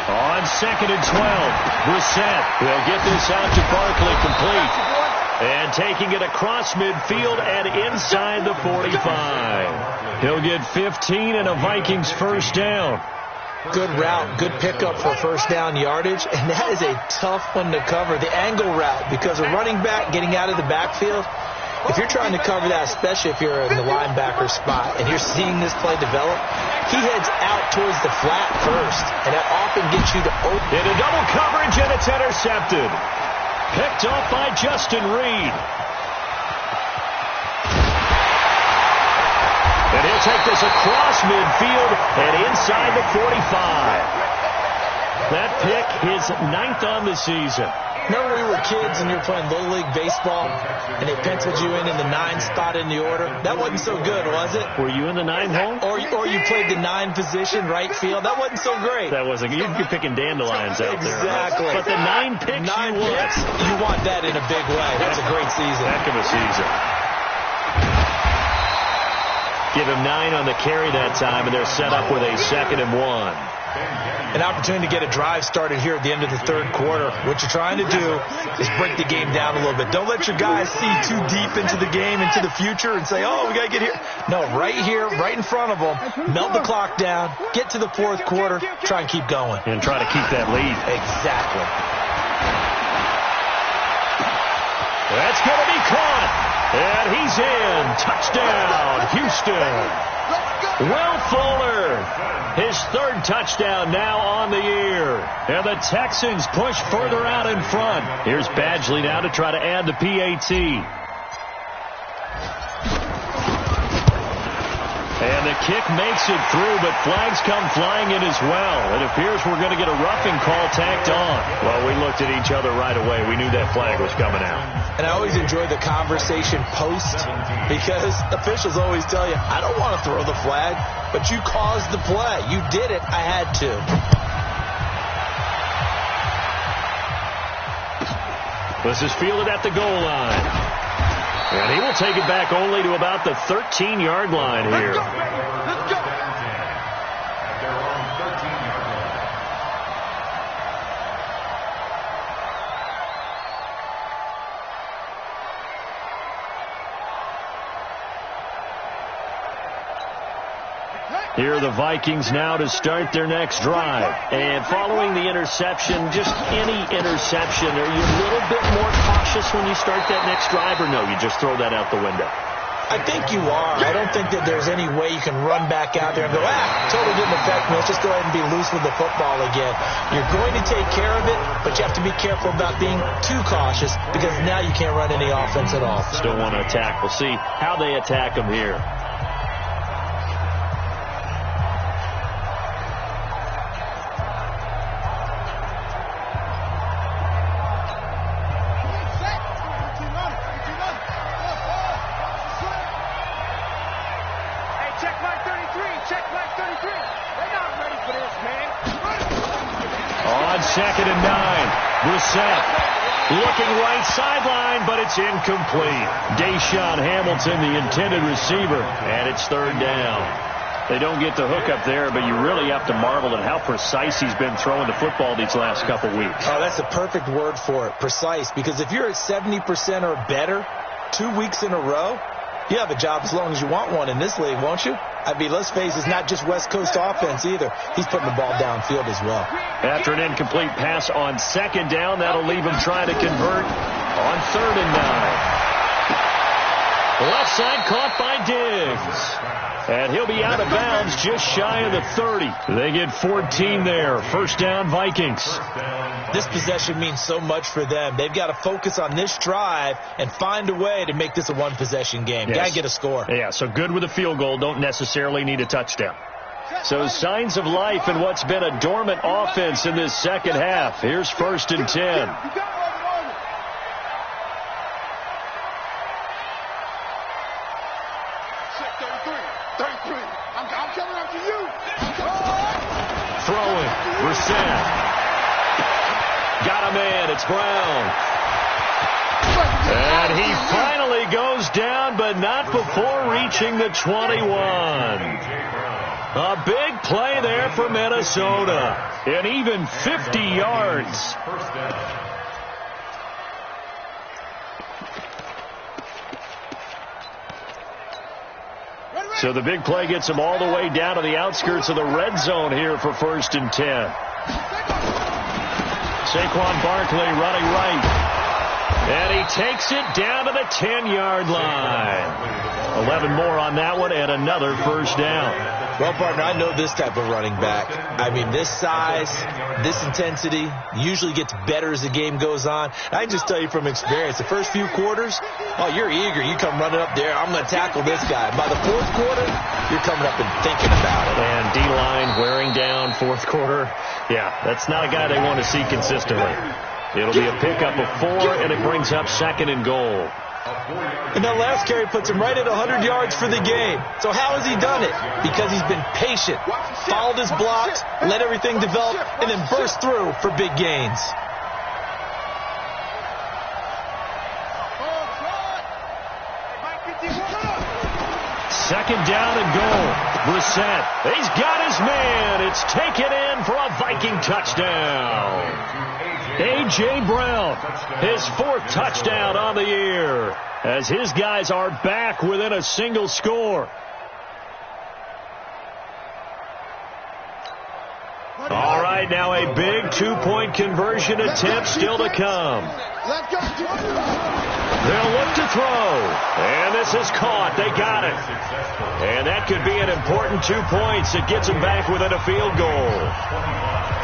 On 2nd and 12, Brissett will get this out to Barkley complete. And taking it across midfield and inside the 45. He'll get 15 and a Vikings first down. Good route, good pickup for first down yardage, and that is a tough one to cover, the angle route, because a running back getting out of the backfield, if you're trying to cover that, especially if you're in the linebacker spot and you're seeing this play develop, he heads out towards the flat first, and that often gets you to open. In a double coverage, and it's intercepted. Picked off by Justin Reed. And he'll take this across midfield and inside the 45. That pick, his 9th on the season. Remember when we were kids and you were playing Little League Baseball and they penciled you in the 9 spot in the order? That wasn't so good, was it? Were you in the 9 hole? Or you played the 9 position, right field? That wasn't so great. That wasn't. You're picking dandelions out there. Exactly. But the 9 picks you want that in a big way. That's a great season. Heck of a season. Give him 9 on the carry that time, and they're set up with a 2nd and 1. An opportunity to get a drive started here at the end of the 3rd quarter. What you're trying to do is break the game down a little bit. Don't let your guys see too deep into the game, into the future, and say, oh, we got to get here. No, right here, right in front of them, melt the clock down, get to the 4th quarter, try and keep going. And try to keep that lead. Exactly. That's going to be caught. And he's in. Touchdown, Houston. Will Fuller, his 3rd touchdown now on the year. And the Texans push further out in front. Here's Badgley now to try to add the PAT. And the kick makes it through, but flags come flying in as well. It appears we're going to get a roughing call tacked on. Well, we looked at each other right away. We knew that flag was coming out. And I always enjoy the conversation post because officials always tell you, I don't want to throw the flag, but you caused the play. You did it. I had to. This is fielded at the goal line. And he will take it back only to about the 13-yard line here. Let's go. Here are the Vikings now to start their next drive. And following the interception, just any interception, are you a little bit more cautious when you start that next drive, or no, you just throw that out the window? I think you are. I don't think that there's any way you can run back out there and go, totally didn't affect me. Let's just go ahead and be loose with the football again. You're going to take care of it, but you have to be careful about being too cautious because now you can't run any offense at all. Still want to attack. We'll see how they attack them here. Second and 9. Brissett looking right sideline, but it's incomplete. Deshaun Hamilton, the intended receiver, and it's 3rd down. They don't get the hook up there, but you really have to marvel at how precise he's been throwing the football these last couple weeks. Oh, that's the perfect word for it, precise, because if you're at 70% or better 2 weeks in a row, you have a job as long as you want one in this league, won't you? I mean, let's face it, it's not just West Coast offense either. He's putting the ball downfield as well. After an incomplete pass on 2nd down, that'll leave him trying to convert on 3rd and 9. Left side caught by Diggs. And he'll be out of bounds just shy of the 30. They get 14 there. First down, Vikings. This possession means so much for them. They've got to focus on this drive and find a way to make this a one-possession game. Yes. Got to get a score. Yeah, so good with a field goal. Don't necessarily need a touchdown. So signs of life in what's been a dormant offense in this second half. Here's 1st and 10. Throwing. Brissett. Got a man. It's Brown. And he finally goes down, but not before reaching the 21. A big play there for Minnesota. And even 50 yards. So the big play gets him all the way down to the outskirts of the red zone here for 1st and 10. Saquon Barkley running right. And he takes it down to the 10-yard line. 11 more on that one and another first down. Well, partner, I know this type of running back. I mean, this size, this intensity usually gets better as the game goes on. I can just tell you from experience, the first few quarters, oh, you're eager. You come running up there, I'm going to tackle this guy. By the fourth quarter, you're coming up and thinking about it. And D-line wearing down fourth quarter. Yeah, that's not a guy they want to see consistently. It'll be a pickup of 4, and it brings up 2nd and goal. And that last carry puts him right at 100 yards for the game. So how has he done it? Because he's been patient, followed his blocks, let everything develop, and then burst through for big gains. Second down and goal. Brissett, he's got his man. It's taken in for a Viking touchdown. A.J. Brown, his 4th touchdown on the year, as his guys are back within a single score. All right, now a big 2-point conversion attempt still to come. They'll look to throw, and this is caught. They got it. And that could be an important 2 points. It gets them back within a field goal.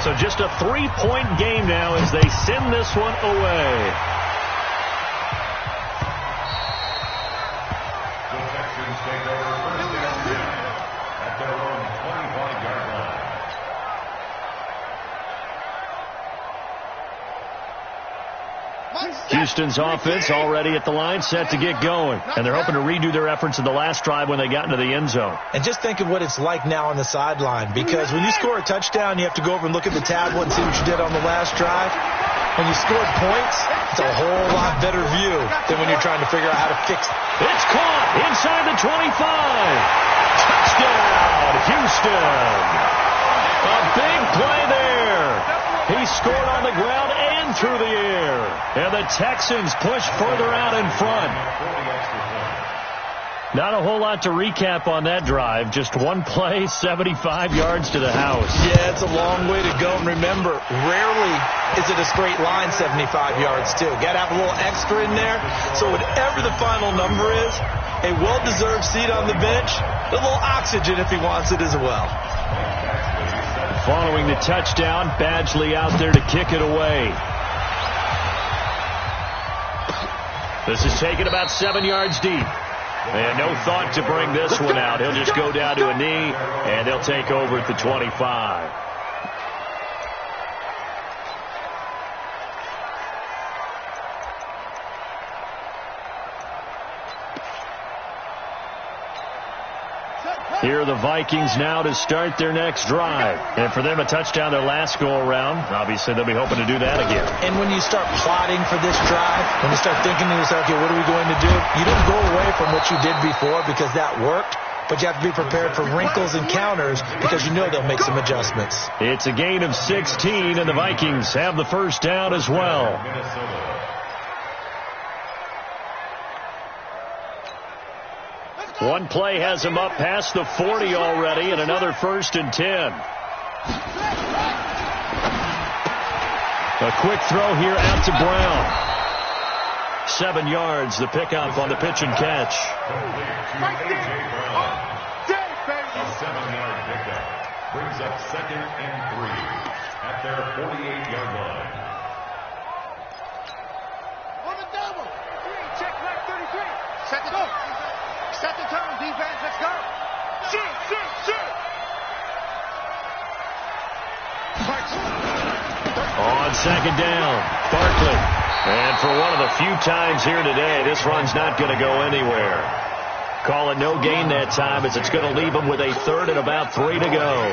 So just a 3-point game now as they send this one away. The Texans take over 1st and 10 at their own 25-yard line. Houston's offense already at the line, set to get going. And they're hoping to redo their efforts in the last drive when they got into the end zone. And just think of what it's like now on the sideline, because when you score a touchdown, you have to go over and look at the tablet and see what you did on the last drive. When you scored points, it's a whole lot better view than when you're trying to figure out how to fix it. It's caught inside the 25. Touchdown, Houston. A big play there. He scored on the ground and through the air. And the Texans push further out in front. Not a whole lot to recap on that drive. Just one play, 75 yards to the house. Yeah, it's a long way to go. And remember, rarely is it a straight line 75 yards, too. Got to have a little extra in there. So whatever the final number is, a well-deserved seat on the bench, a little oxygen if he wants it as well. Following the touchdown, Badgley out there to kick it away. This is taken about 7 yards deep. And no thought to bring this one out. He'll just go down to a knee, and they'll take over at the 25. Here are the Vikings now to start their next drive. And for them, a touchdown their last go-around. Obviously, they'll be hoping to do that again. And when you start plotting for this drive, when you start thinking to yourself, okay, what are we going to do? You don't go away from what you did before because that worked, but you have to be prepared for wrinkles and counters because you know they'll make some adjustments. It's a gain of 16, and the Vikings have the first down as well. One play has him up past the 40 already, and another 1st and 10. A quick throw here out to Brown. 7 yards, the pickup on the pitch and catch. A 7-yard pickup brings up 2nd and 3 at their 48-yard line. On the double. 3, check left 33. Set the go. Set the tone, defense. Let's go. Shoot. On 2nd down, Barkley. And for one of the few times here today, this run's not going to go anywhere. Call it no gain that time, as it's going to leave them with a 3rd and about 3 to go.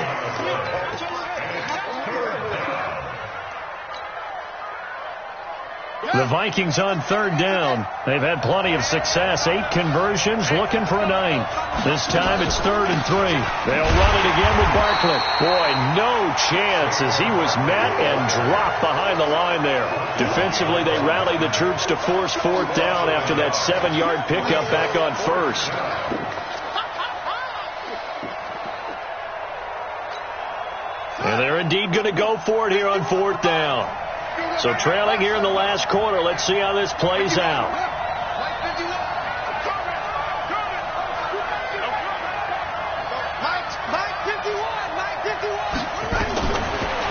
The Vikings on 3rd down. They've had plenty of success. 8 conversions, looking for a 9th. This time it's 3rd and 3. They'll run it again with Barkley. Boy, no chance as he was met and dropped behind the line there. Defensively, they rallied the troops to force 4th down after that 7-yard pickup back on 1st. And they're indeed going to go for it here on 4th down. So trailing here in the last quarter. Let's see how this plays out.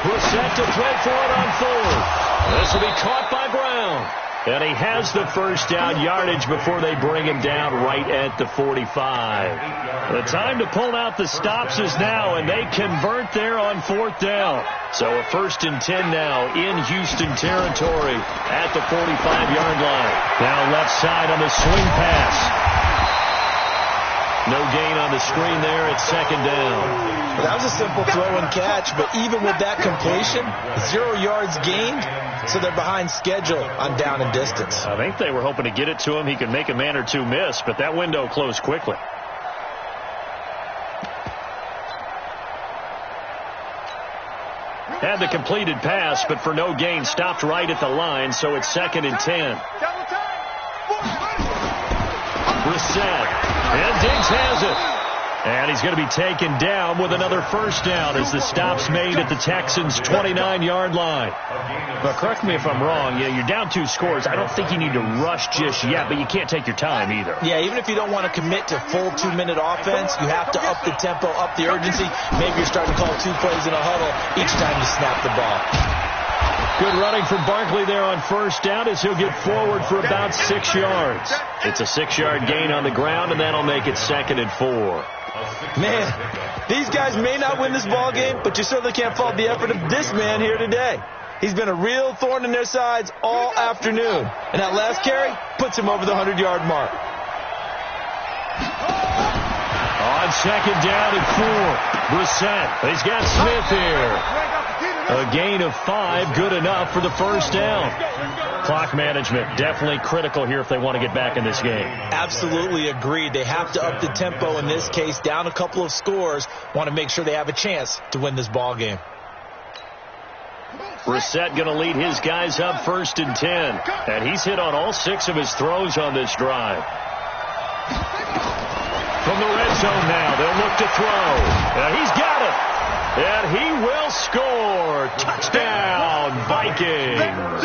Brissett to throw for it on 4th. This will be caught by Brown. And he has the first down yardage before they bring him down right at the 45. The time to pull out the stops is now, and they convert there on 4th down. So a 1st and 10 now in Houston territory at the 45-yard line. Now left side on the swing pass. No gain on the screen there at 2nd down. Well, that was a simple throw and catch, but even with that completion, 0 yards gained, so they're behind schedule on down and distance. I think they were hoping to get it to him. He could make a man or two miss, but that window closed quickly. Had the completed pass, but for no gain, stopped right at the line, so it's 2nd and 10. Brissett. And Diggs has it. And he's going to be taken down with another first down as the stop's made at the Texans' 29-yard line. But correct me if I'm wrong. Yeah, you're down 2 scores. I don't think you need to rush just yet, but you can't take your time either. Yeah, even if you don't want to commit to full 2-minute offense, you have to up the tempo, up the urgency. Maybe you're starting to call 2 plays in a huddle each time you snap the ball. Good running from Barkley there on first down as he'll get forward for about 6 yards. It's a 6-yard gain on the ground, and that'll make it 2nd and 4. Man, these guys may not win this ball game, but you certainly can't fault the effort of this man here today. He's been a real thorn in their sides all afternoon, and that last carry puts him over the 100-yard mark. On 2nd down and 4, Brissett. He's got Smith here. A gain of 5, good enough for the first down. Clock management definitely critical here if they want to get back in this game. Absolutely agreed. They have to up the tempo in this case, down a couple of scores. Want to make sure they have a chance to win this ball game. Brissett going to lead his guys up 1st and 10. And he's hit on all 6 of his throws on this drive. From the red zone now, they'll look to throw. And he's got it. And he will score. Touchdown, Vikings.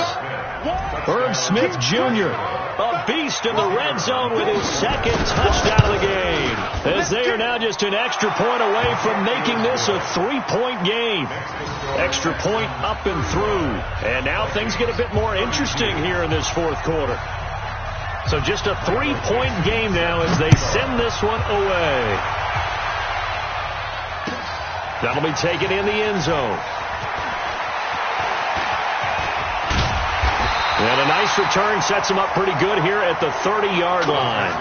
Herb Smith Jr., a beast in the red zone with his 2nd touchdown of the game. As they are now just an extra point away from making this a 3-point game. Extra point up and through. And now things get a bit more interesting here in this 4th quarter. So just a 3-point game now as they send this one away. That'll be taken in the end zone. And a nice return sets him up pretty good here at the 30-yard line.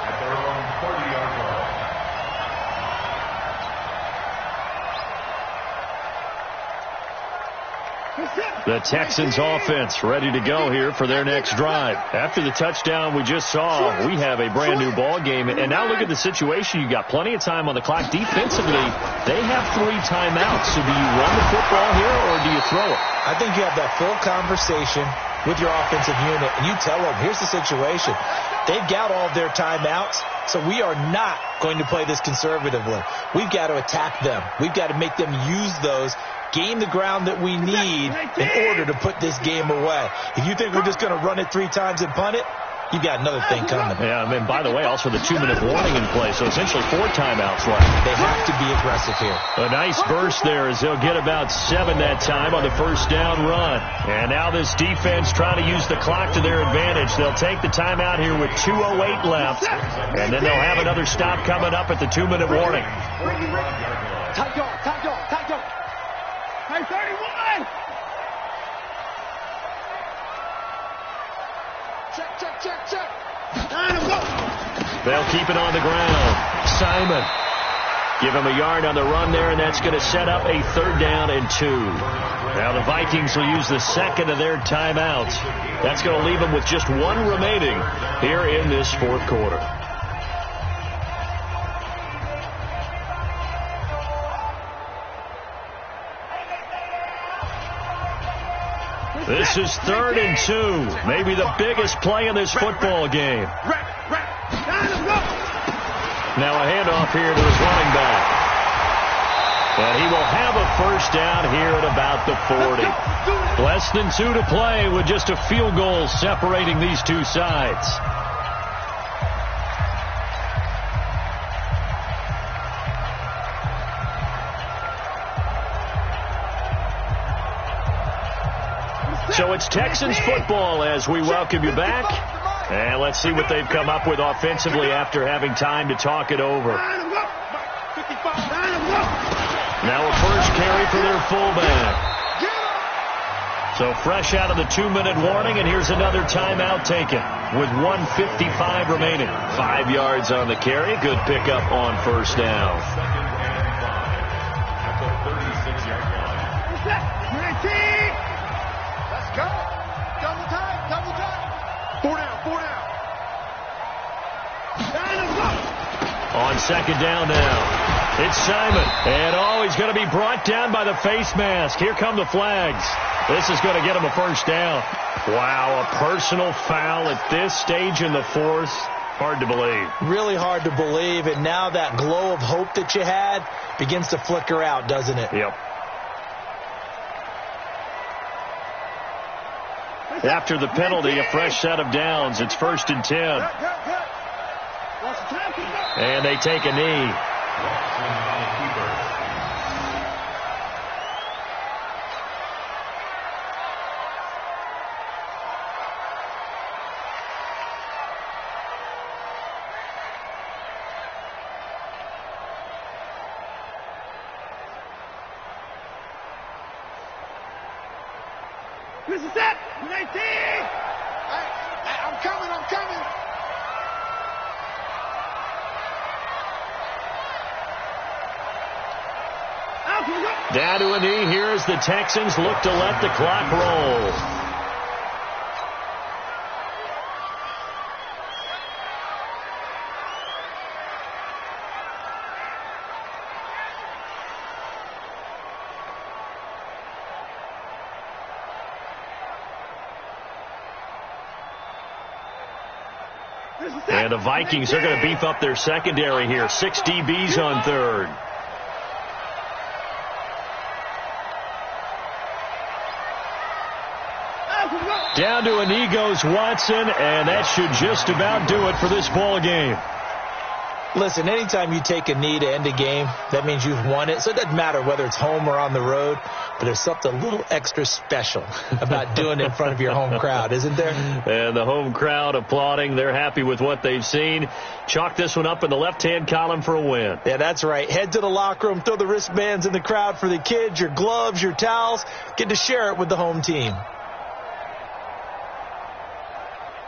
At their own 30-yard line. The Texans offense ready to go here for their next drive. After the touchdown we just saw, we have a brand new ball game. And now look at the situation. You got plenty of time on the clock. Defensively, they have 3 timeouts. So do you run the football here or do you throw it? I think you have that full conversation with your offensive unit, and you tell them, here's the situation. They've got all of their timeouts, so we are not going to play this conservatively. We've got to attack them. We've got to make them use those, gain the ground that we need in order to put this game away. If you think we're just going to run it 3 times and punt it, you've got another thing coming. Yeah, and by the way, also the 2-minute warning in play, so essentially 4 timeouts left. They have to be aggressive here. A nice burst there as they'll get about 7 that time on the first down run. And now this defense trying to use the clock to their advantage. They'll take the timeout here with 2:08 left, and then they'll have another stop coming up at the 2-minute warning. Tight go. Hey, 31! Check. They'll keep it on the ground. Simon. Give him a yard on the run there, and that's going to set up a 3rd down and 2. Now the Vikings will use the 2nd of their timeouts. That's going to leave them with just 1 remaining here in this 4th quarter. This is 3rd and 2. Maybe the biggest play in this football game. Now a handoff here to his running back. And he will have a first down here at about the 40. Less than 2 to play with just a field goal separating these two sides. So it's Texans football as we welcome you back. And let's see what they've come up with offensively after having time to talk it over. Now a first carry for their fullback. So fresh out of the 2-minute warning, and here's another timeout taken with 1:55 remaining. 5 yards on the carry. Good pickup on first down. Second and 5 at the 36-yard line. 19. Let's go. Double time. Double time. 4 down. 4 down. On second down now. It's Simon. And he's going to be brought down by the face mask. Here come the flags. This is going to get him a first down. Wow, a personal foul at this stage in the fourth. Hard to believe. Really hard to believe. And now that glow of hope that you had begins to flicker out, doesn't it? Yep. After the penalty, a fresh set of downs. It's 1st and 10. And they take a knee. This is it. 19. Hey, I'm coming. I'm coming. Down to a knee here as the Texans look to let the clock roll. And the Vikings are going to beef up their secondary here. 6 DBs on third. Down to a knee goes Watson, and that should just about do it for this ball game. Listen, anytime you take a knee to end a game, that means you've won it. So it doesn't matter whether it's home or on the road, but there's something a little extra special about doing it in front of your home crowd, isn't there? And the home crowd applauding. They're happy with what they've seen. Chalk this one up in the left-hand column for a win. Yeah, that's right. Head to the locker room, throw the wristbands in the crowd for the kids, your gloves, your towels. Get to share it with the home team.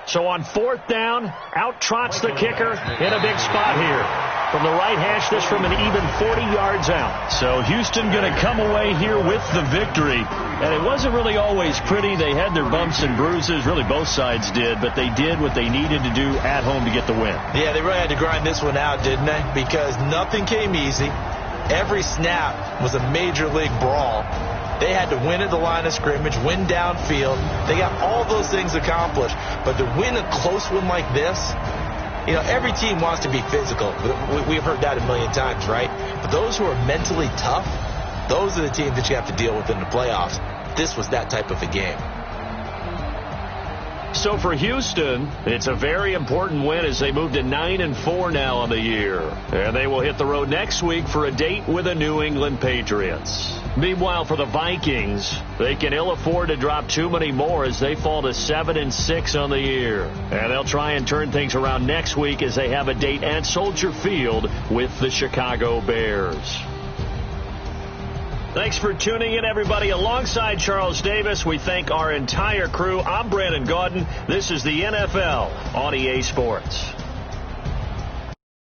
So on 4th down, out trots the kicker in a big spot here. From the right hash, this from an even 40 yards out. So Houston going to come away here with the victory. And it wasn't really always pretty. They had their bumps and bruises. Really, both sides did. But they did what they needed to do at home to get the win. Yeah, they really had to grind this one out, didn't they? Because nothing came easy. Every snap was a major league brawl. They had to win at the line of scrimmage, win downfield. They got all those things accomplished. But to win a close one like this, you know, every team wants to be physical. We've heard that a million times, right? But those who are mentally tough, those are the teams that you have to deal with in the playoffs. This was that type of a game. So for Houston, it's a very important win as they move to 9-4 now on the year. And they will hit the road next week for a date with the New England Patriots. Meanwhile, for the Vikings, they can ill afford to drop too many more as they fall to 7-6 on the year. And they'll try and turn things around next week as they have a date at Soldier Field with the Chicago Bears. Thanks for tuning in, everybody. Alongside Charles Davis, we thank our entire crew. I'm Brandon Gaudin. This is the NFL on EA Sports.